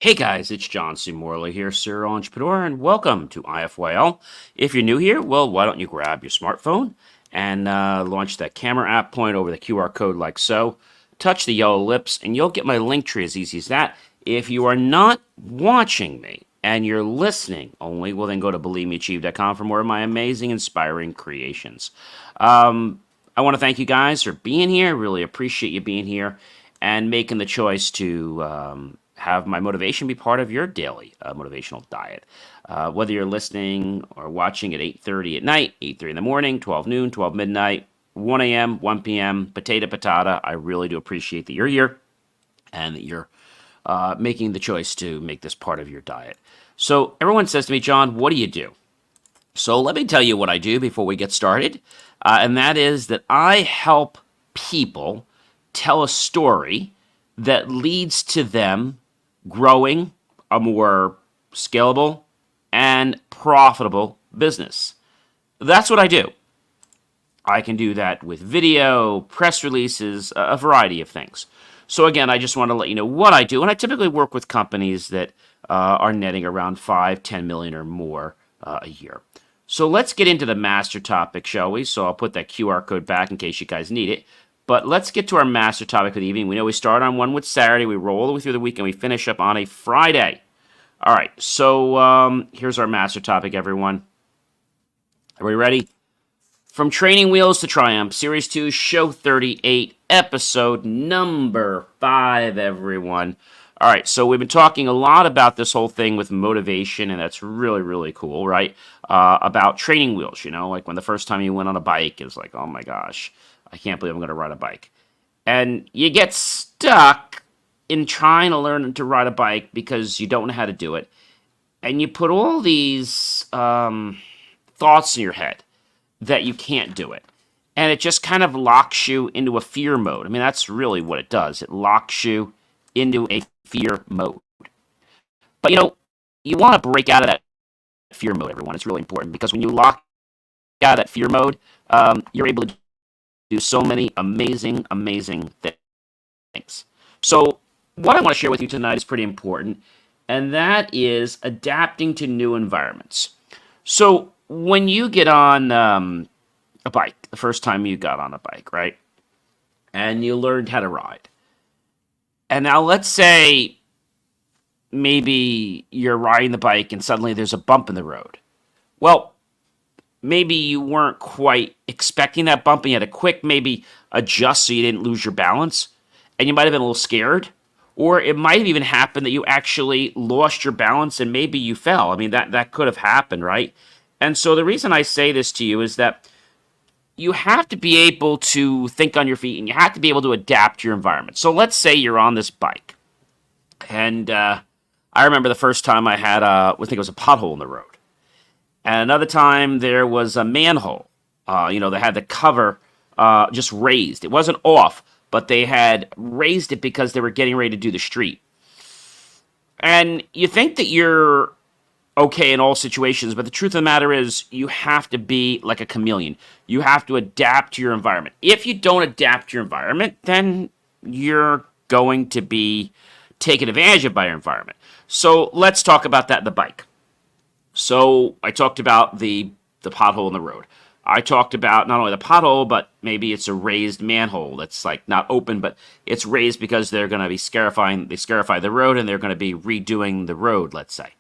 Hey guys, it's John C. Morley here, serial entrepreneur, and welcome to IFYL. If you're new here, well, why don't you grab your smartphone and launch that camera app, point over the QR code like so, touch the yellow lips, and you'll get my link tree as easy as that. If you are not watching me and you're listening only, well, then go to believemeachieve.com for more of my amazing, inspiring creations. I want to thank you guys for being here. Really appreciate you being here and making the choice to have my motivation be part of your daily motivational diet. Whether you're listening or watching at 8:30 at night, 8:30 in the morning, 12 noon, 12 midnight, 1 a.m., 1 p.m., potato patata, I really do appreciate that you're here and that you're making the choice to make this part of your diet. So everyone says to me, John, what do you do? So let me tell you what I do before we get started, and that is that I help people tell a story that leads to them growing a more scalable and profitable business. That's what I do. I can do that with video, press releases, a variety of things. So again, I just want to let you know what I do, and I typically work with companies that are netting around 5, 10 million or more a year. So let's get into the master topic, shall we? So I'll put that QR code back in case you guys need it. But let's get to our master topic for the evening. We know we start on one with Saturday, we roll all the way through the week, and we finish up on a Friday. All right, so here's our master topic, everyone. Are we ready? From Training Wheels to Triumph, Series 2, Show 38, Episode number 5, everyone. All right, so we've been talking a lot about this whole thing with motivation, and that's really, really cool, right? About training wheels, like when the first time you went on a bike, it was like, oh my gosh, I can't believe I'm going to ride a bike. And you get stuck in trying to learn to ride a bike because you don't know how to do it. And you put all these thoughts in your head that you can't do it. And it just kind of locks you into a fear mode. I mean, that's really what it does. It locks you into a fear mode. But you want to break out of that fear mode, everyone. It's really important because when you lock out of that fear mode, you're able to do so many amazing, amazing things. So, what I want to share with you tonight is pretty important, and that is adapting to new environments. So, when you get on a bike, the first time you got on a bike, right? And you learned how to ride. And now let's say maybe you're riding the bike and suddenly there's a bump in the road. Well, maybe you weren't quite expecting that bump and you had to quick maybe adjust so you didn't lose your balance. And you might have been a little scared. Or it might have even happened that you actually lost your balance and maybe you fell. I mean, that could have happened, right? And so the reason I say this to you is that you have to be able to think on your feet and you have to be able to adapt to your environment. So let's say you're on this bike. And I remember the first time I had I think it was a pothole in the road. And another time there was a manhole. They had the cover just raised. It wasn't off, but they had raised it because they were getting ready to do the street. And you think that you're okay in all situations, but the truth of the matter is you have to be like a chameleon. You have to adapt to your environment. If you don't adapt to your environment, then you're going to be taken advantage of by your environment. So let's talk about that in the bike. So I talked about the pothole in the road. I talked about not only the pothole, but maybe it's a raised manhole that's like not open, but it's raised because they're going to be scarify the road and they're going to be redoing the road, let's say.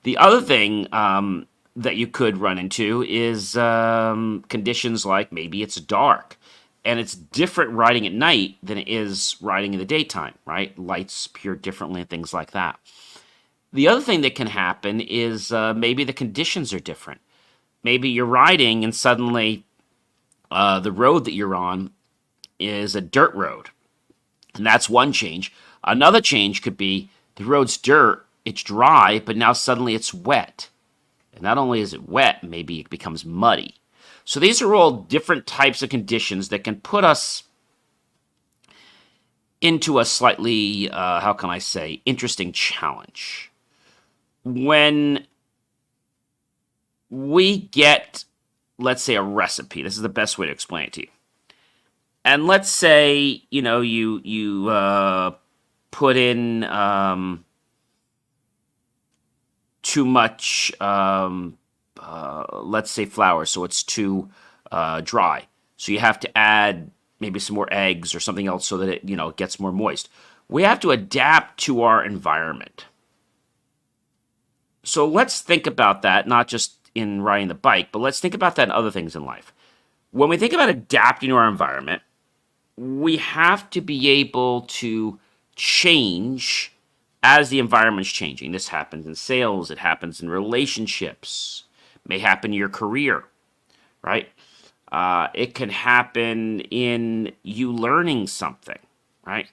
The other thing that you could run into is conditions like maybe it's dark and it's different riding at night than it is riding in the daytime, right? Lights appear differently and things like that. The other thing that can happen is maybe the conditions are different. Maybe you're riding and suddenly the road that you're on is a dirt road. And that's one change. Another change could be the road's dirt, it's dry, but now suddenly it's wet. And not only is it wet, maybe it becomes muddy. So these are all different types of conditions that can put us into a slightly, how can I say, interesting challenge. When we get, let's say, a recipe, this is the best way to explain it to you. And let's say, you put in too much, let's say flour, so it's too dry. So you have to add maybe some more eggs or something else so that it, gets more moist. We have to adapt to our environment. So let's think about that, not just in riding the bike, but let's think about that in other things in life. When we think about adapting to our environment, we have to be able to change as the environment's changing. This happens in sales, it happens in relationships, it may happen in your career, right? It can happen in you learning something, right?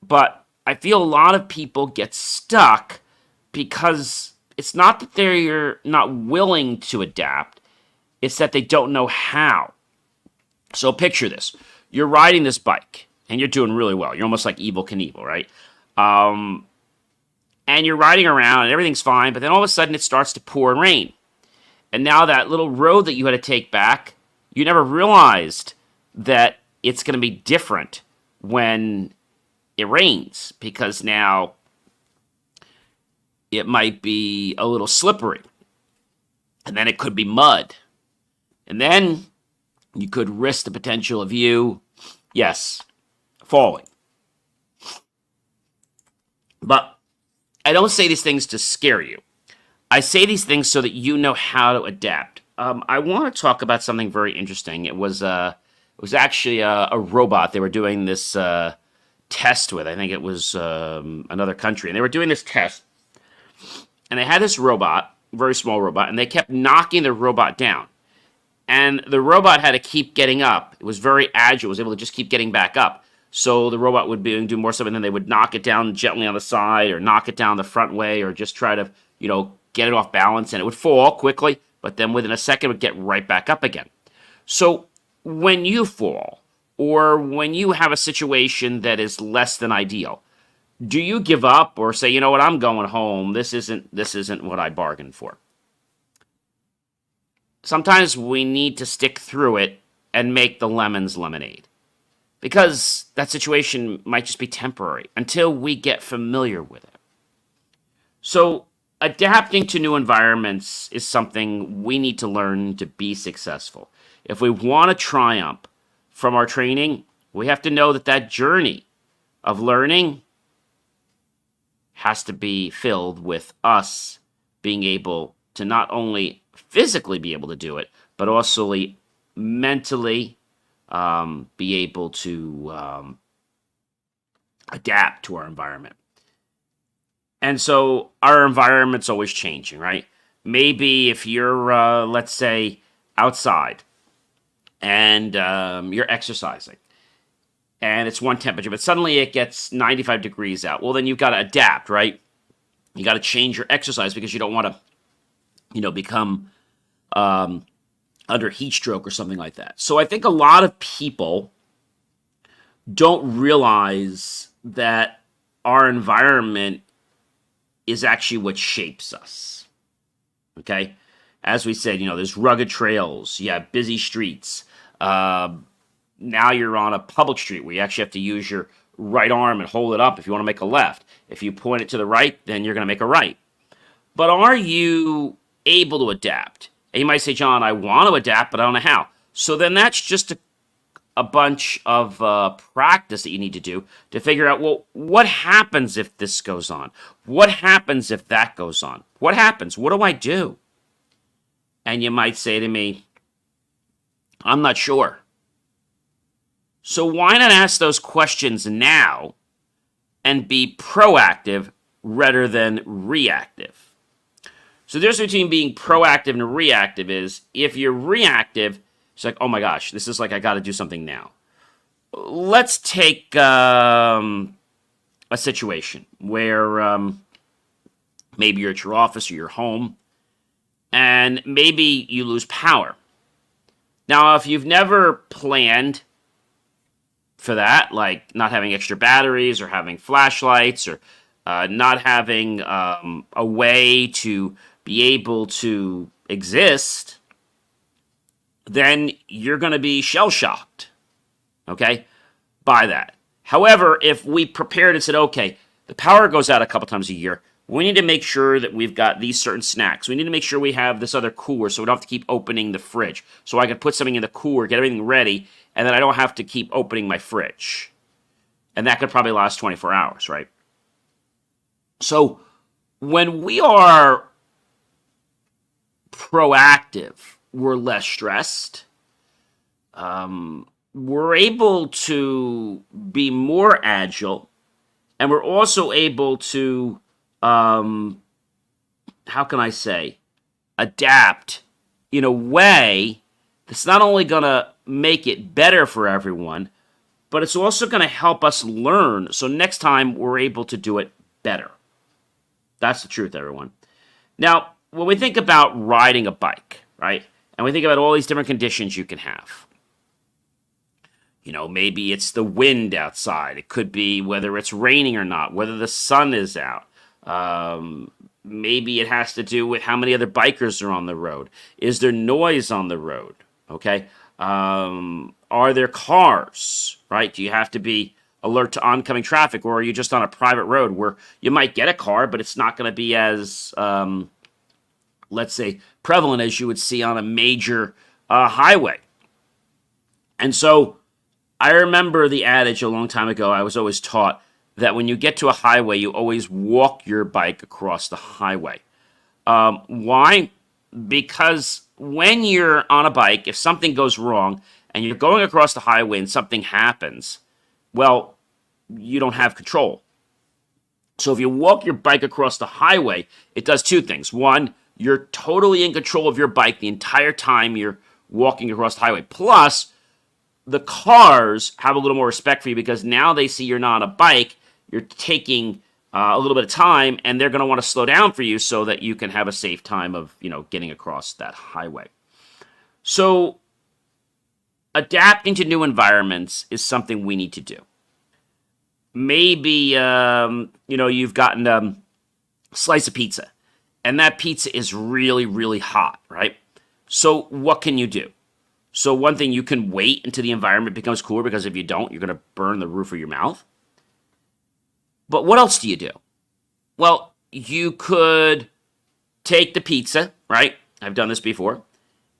But I feel a lot of people get stuck because it's not that they're not willing to adapt, it's that they don't know how. So picture this. You're riding this bike, and you're doing really well. You're almost like Evel Knievel, right? And you're riding around, and everything's fine, but then all of a sudden it starts to pour and rain. And now that little road that you had to take back, you never realized that it's going to be different when it rains, because now it might be a little slippery, and then it could be mud, and then you could risk the potential of you, yes, falling. But I don't say these things to scare you. I say these things so that you know how to adapt. I want to talk about something very interesting. It was actually a robot they were doing this test with. I think it was another country, and they were doing this test. And they had this robot, very small robot, and they kept knocking the robot down. And the robot had to keep getting up. It was very agile. It was able to just keep getting back up. So the robot would do more stuff, and then they would knock it down gently on the side, or knock it down the front way, or just try to, get it off balance. And it would fall quickly, but then within a second it would get right back up again. So when you fall, or when you have a situation that is less than ideal, do you give up or say, you know what, I'm going home. This isn't what I bargained for? Sometimes we need to stick through it and make the lemons lemonade, because that situation might just be temporary until we get familiar with it. So adapting to new environments is something we need to learn to be successful. If we want to triumph from our training, we have to know that journey of learning has to be filled with us being able to not only physically be able to do it, but also mentally be able to adapt to our environment. And so our environment's always changing, right? Maybe if you're, let's say, outside and you're exercising, and it's one temperature, but suddenly it gets 95 degrees out. Well, then you've got to adapt, right? You got to change your exercise because you don't want to, become under heat stroke or something like that. So I think a lot of people don't realize that our environment is actually what shapes us, okay? As we said, there's rugged trails, you have busy streets. Now you're on a public street where you actually have to use your right arm and hold it up if you want to make a left. If you point it to the right, then you're going to make a right. But are you able to adapt? And you might say, John, I want to adapt, but I don't know how. So then that's just a bunch of practice that you need to do to figure out, well, what happens if this goes on? What happens if that goes on? What happens? What do I do? And you might say to me, I'm not sure. So why not ask those questions now and be proactive rather than reactive? So the difference between being proactive and reactive is, if you're reactive, it's like, oh my gosh, this is like I got to do something now. Let's take a situation where maybe you're at your office or your home, and maybe you lose power. Now, if you've never planned for that, like not having extra batteries or having flashlights or not having a way to be able to exist, then you're going to be shell-shocked, okay, by that. However, if we prepared and said, okay, the power goes out a couple times a year, We need to make sure that we've got these certain snacks. We need to make sure we have this other cooler so we don't have to keep opening the fridge. So I can put something in the cooler, get everything ready, and then I don't have to keep opening my fridge. And that could probably last 24 hours, right? So when we are proactive, we're less stressed. We're able to be more agile, and we're also able to, how can I say, adapt in a way that's not only going to make it better for everyone, but it's also going to help us learn. So next time we're able to do it better. That's the truth, everyone. Now, when we think about riding a bike, right, and we think about all these different conditions you can have, maybe it's the wind outside. It could be whether it's raining or not, whether the sun is out. Maybe it has to do with how many other bikers are on the road. Is there noise on the road? Okay. Are there cars, right? Do you have to be alert to oncoming traffic, or are you just on a private road where you might get a car, but it's not going to be as, let's say, prevalent as you would see on a major highway? And so I remember the adage a long time ago. I was always taught that when you get to a highway, you always walk your bike across the highway. Why? Because when you're on a bike, if something goes wrong and you're going across the highway and something happens, well, you don't have control. So if you walk your bike across the highway, it does two things. One, you're totally in control of your bike the entire time you're walking across the highway. Plus, the cars have a little more respect for you because now they see you're not on a bike, you're taking a little bit of time, and they're going to want to slow down for you so that you can have a safe time of, getting across that highway. So adapting to new environments is something we need to do. Maybe, you've gotten a slice of pizza, and that pizza is really, really hot, right? So what can you do? So one thing, you can wait until the environment becomes cooler, because if you don't, you're going to burn the roof of your mouth. But what else do you do? Well, you could take the pizza, right? I've done this before.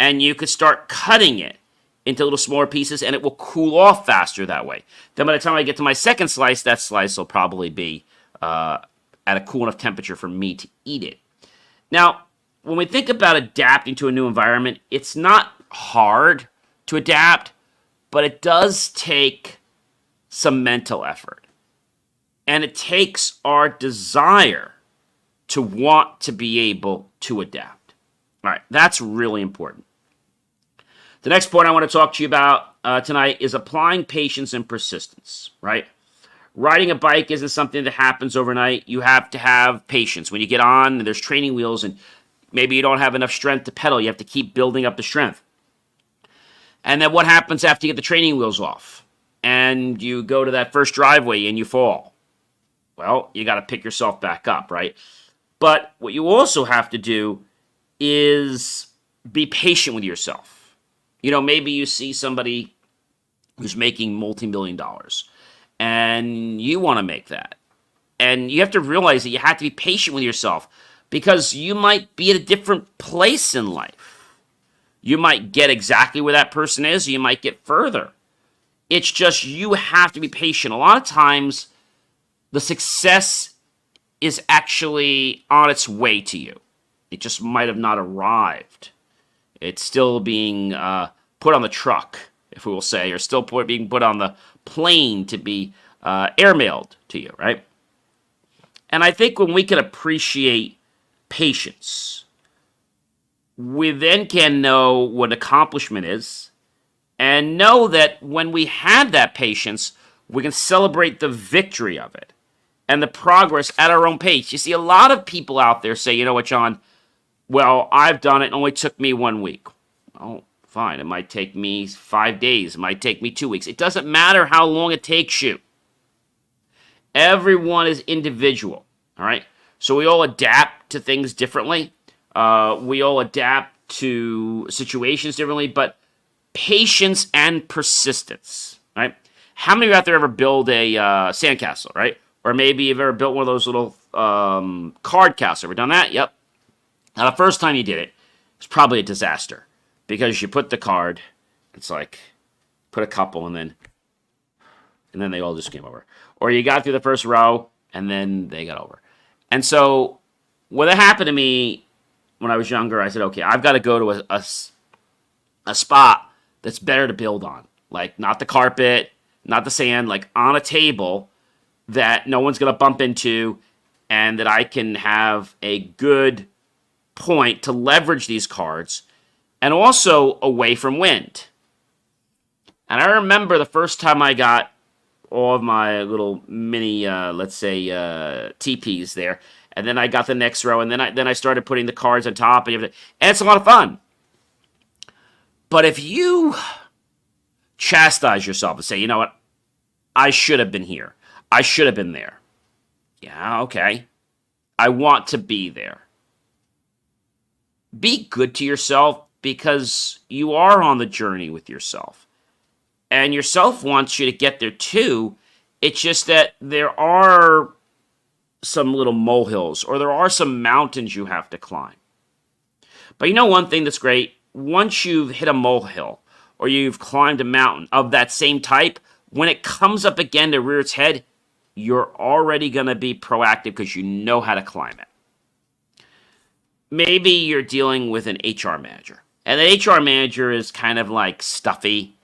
And you could start cutting it into little smaller pieces, and it will cool off faster that way. Then by the time I get to my second slice, that slice will probably be at a cool enough temperature for me to eat it. Now, when we think about adapting to a new environment, it's not hard to adapt, but it does take some mental effort. And it takes our desire to want to be able to adapt. All right, that's really important. The next point I want to talk to you about tonight is applying patience and persistence, right? Riding a bike isn't something that happens overnight. You have to have patience. When you get on, and there's training wheels, and maybe you don't have enough strength to pedal, you have to keep building up the strength. And then what happens after you get the training wheels off? And you go to that first driveway and you fall. Well, you got to pick yourself back up, right? But what you also have to do is be patient with yourself. Maybe you see somebody who's making multi-million dollars, and you want to make that. And you have to realize that you have to be patient with yourself, because you might be at a different place in life. You might get exactly where that person is, or you might get further. It's just you have to be patient. A lot of times, the success is actually on its way to you. It just might have not arrived. It's still being put on the truck, if we will say, or still being put on the plane to be airmailed to you, right? And I think when we can appreciate patience, we then can know what accomplishment is, and know that when we have that patience, we can celebrate the victory of it and the progress at our own pace. You see, a lot of people out there say, you know what, John, well, I've done it. It only took me 1 week. Well, fine. It might take me 5 days. It might take me 2 weeks. It doesn't matter how long it takes you. Everyone is individual, all right? So we all adapt to things differently. We all adapt to situations differently, but patience and persistence, right? How many of you out there ever build a sandcastle, right? Or maybe you've ever built one of those little card castles. Ever done that? Yep. Now, the first time you did it, it's probably a disaster because you put the card, it's like, put a couple and then they all just came over. Or you got through the first row, and then they got over. And so, when that happened to me when I was younger, I said, okay, I've got to go to a spot that's better to build on. Like, not the carpet, not the sand, like on a table that no one's going to bump into, and that I can have a good point to leverage these cards, and also away from wind. And I remember the first time I got all of my little mini, let's say, teepees there. And then I got the next row, and then I started putting the cards on top and everything. And it's a lot of fun. But if you chastise yourself and say, you know what, I should have been here. I should have been there. Yeah, okay. I want to be there. Be good to yourself because you are on the journey with yourself. And yourself wants you to get there too. It's just that there are some little molehills or there are some mountains you have to climb. But you know one thing that's great? Once you've hit a molehill or you've climbed a mountain of that same type, when it comes up again to rear its head, you're already going to be proactive because you know how to climb it. Maybe you're dealing with an HR manager. And the HR manager is kind of like stuffy.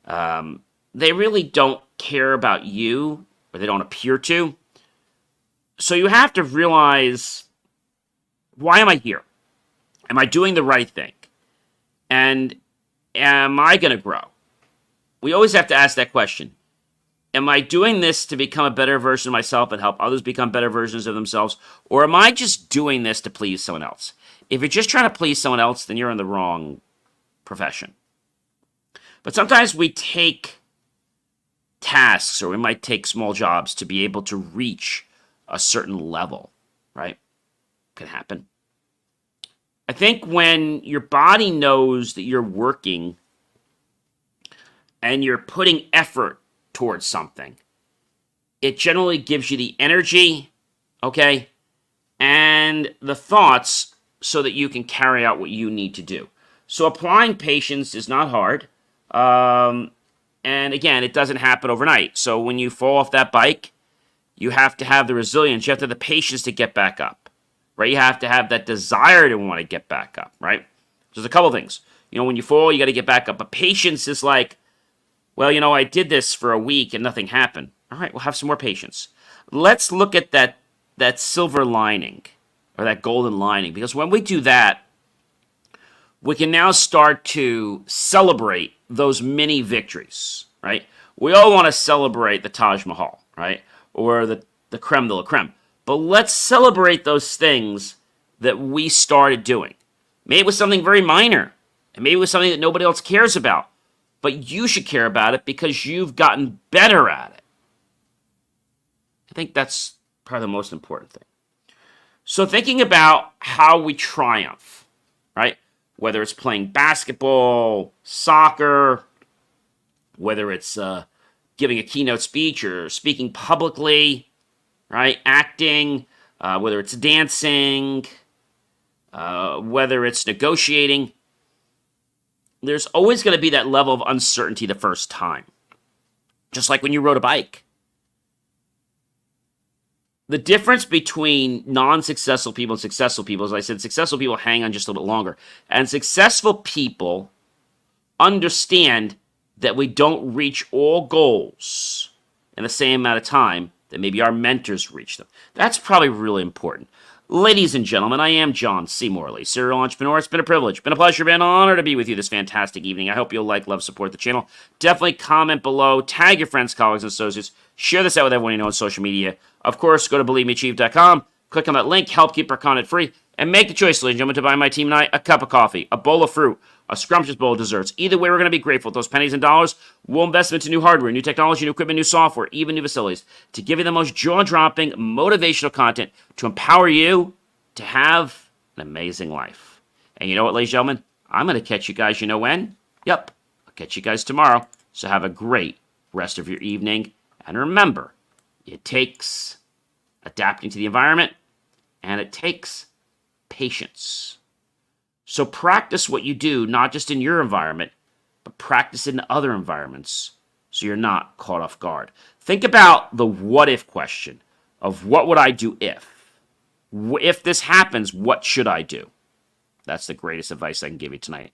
They really don't care about you, or they don't appear to. So you have to realize, why am I here? Am I doing the right thing? And am I going to grow? We always have to ask that question. Am I doing this to become a better version of myself and help others become better versions of themselves? Or am I just doing this to please someone else? If you're just trying to please someone else, then you're in the wrong profession. But sometimes we take tasks or we might take small jobs to be able to reach a certain level, right? Could happen. I think when your body knows that you're working and you're putting effort towards something, it generally gives you the energy, okay, and the thoughts so that you can carry out what you need to do. So applying patience is not hard. And again, it doesn't happen overnight. So when you fall off that bike, you have to have the resilience. You have to have the patience to get back up, right? You have to have that desire to want to get back up, right? There's a couple things. You know, when you fall, you got to get back up. But patience is like, well, you know, I did this for a week and nothing happened. All right, we'll have some more patience. Let's look at that silver lining or that golden lining, because when we do that, we can now start to celebrate those mini victories, right? We all want to celebrate the Taj Mahal, right? Or the creme de la creme. But let's celebrate those things that we started doing. Maybe it was something very minor, and maybe it was something that nobody else cares about. But you should care about it because you've gotten better at it. I think that's probably the most important thing. So thinking about how we triumph, right? Whether it's playing basketball, soccer, whether it's giving a keynote speech or speaking publicly, right? Acting, whether it's dancing, whether it's negotiating, there's always going to be that level of uncertainty the first time. Just like when you rode a bike. The difference between non-successful people and successful people, as I said, successful people hang on just a little bit longer. And successful people understand that we don't reach all goals in the same amount of time that maybe our mentors reach them. That's probably really important. Ladies and gentlemen, I am John C. Morley, serial entrepreneur. It's been a privilege, been a pleasure, been an honor to be with you this fantastic evening. I hope you'll like, love, support the channel. Definitely comment below, tag your friends, colleagues, and associates. Share this out with everyone you know on social media. Of course, go to BelieveMeAchieve.com, click on that link, help keep our content free, and make the choice, ladies and gentlemen, to buy my team and I a cup of coffee, a bowl of fruit, a scrumptious bowl of desserts. Either way, we're going to be grateful. Those pennies and dollars, we'll invest into new hardware, new technology, new equipment, new software, even new facilities, to give you the most jaw-dropping, motivational content to empower you to have an amazing life. And you know what, ladies and gentlemen? I'm going to catch you guys, you know when? Yep, I'll catch you guys tomorrow. So have a great rest of your evening. And remember, it takes adapting to the environment, and it takes patience. So practice what you do, not just in your environment, but practice in other environments so you're not caught off guard. Think about the what if question of what would I do if? If this happens, what should I do? That's the greatest advice I can give you tonight.